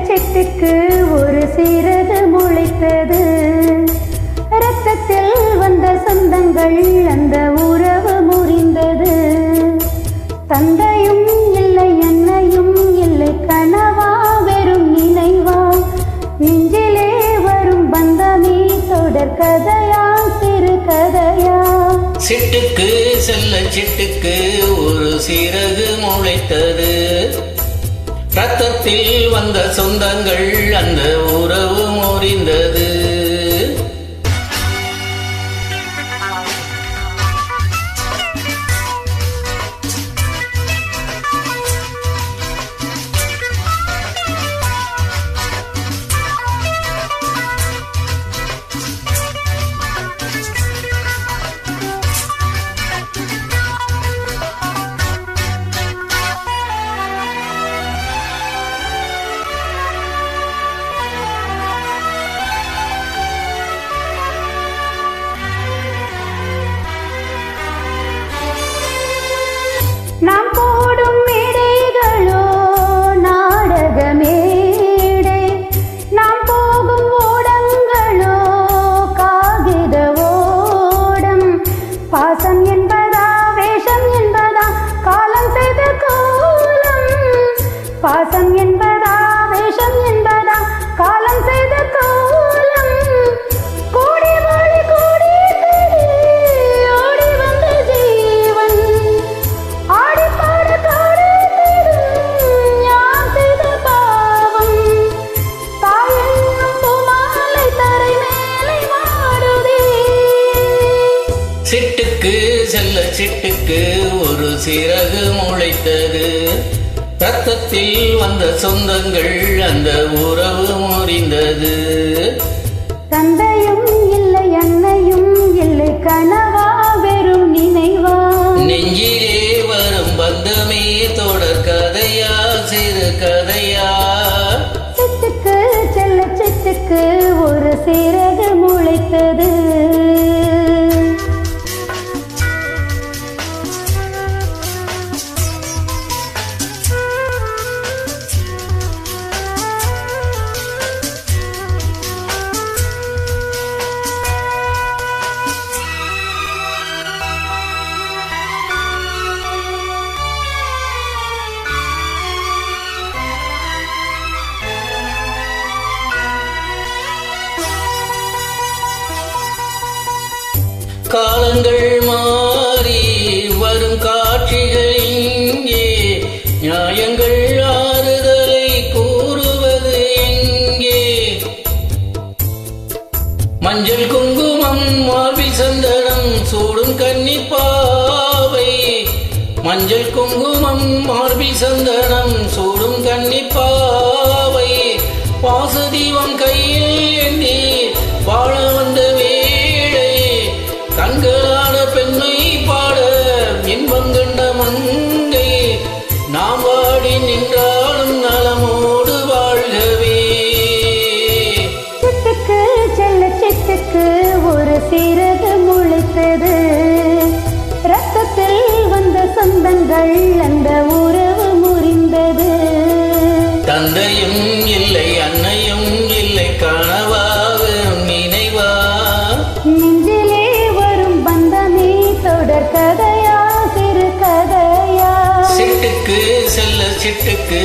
சிட்டுக்கு ஒரு சிறகு முளைத்தது. இரத்தத்தில் வந்த சொந்தங்கள் அந்த உறவு முறிந்தது. தந்தையும் இல்லை அன்னையும் இல்லை கனவா வெறும் நினைவா? நெஞ்சிலே வரும் பந்தமே தொடர் கதையா சிறு கதையா? சிட்டுக்கு செல்ல சிட்டுக்கு ஒரு சிறகு முளைத்தது. ரத்தத்தில் வந்த சொந்தங்கள் அந்த உறவு முறிந்தது. நாம் போடும் மேடைகளோ நாடக மேடை, நாம் போகும் ஓடங்களோ காகித ஓடம். பாசம் என்பதா வேஷம் என்பதா காலம் செய்த கோலம்? பாசம் என்பதா வேஷம் என்பதா காலம் செய்த கோலம்? கோடி வாழி கோடி தேடி ஓடி வந்த ஜீவன் ஆடி பாட காடு தேடும் யார் செய்த பாவம்? தாயென்னும் பூமாலை தரை மேலே மாடுதே. சிட்டுக்கு செல்ல சிட்டுக்கு ஒரு சிறகு முளைத்தது. ரத்தத்தில் வந்த சொந்தங்கள் அந்த உறவு முறிந்தது. தந்தையும் இல்லை அன்னையும் இல்லை கனவா வெறும் நினைவா? நெஞ்சிலே வரும் பந்தமே தொடர் கதையா சிறு கதையா? சிட்டுக்கு செல்ல சிட்டுக்கு ஒரு சிறகு முளைத்தது. காலங்கள் மாறி வரும் காட்சிகள் இங்கே, நியாயங்கள் ஆறுதலை கூறுவது எங்கே? மஞ்சள் குங்குமம் மார்பில் சந்தனம் சூடும் கன்னிப்பாவை. மஞ்சள் குங்குமம் மார்பில் சந்தனம் சூடும் கன்னிப்பாவை. பாசதீபம் கையில் ஏந்தி வாழ வந்த வேளை, கண்களான பெண்மை பாட இன்பம் கண்ட மங்கை. நாம் வாடி நின்றாலும் நலமோடு வாழ்கவே. சிட்டுக்கு செல்ல சிட்டுக்கு ஒரு சிறகு முளைத்தது. ரத்தத்தில் வந்த சொந்தங்கள் அந்த உறவு முறிந்தது. தந்தையும் இல்லை அன்னையும் இல்லை கனவா வெறும் நினைவா? நெஞ்சிலே வரும் பந்தமே தொடர் கதையா சிறு கதையா? சிட்டுக்கு செல்ல சிட்டுக்கு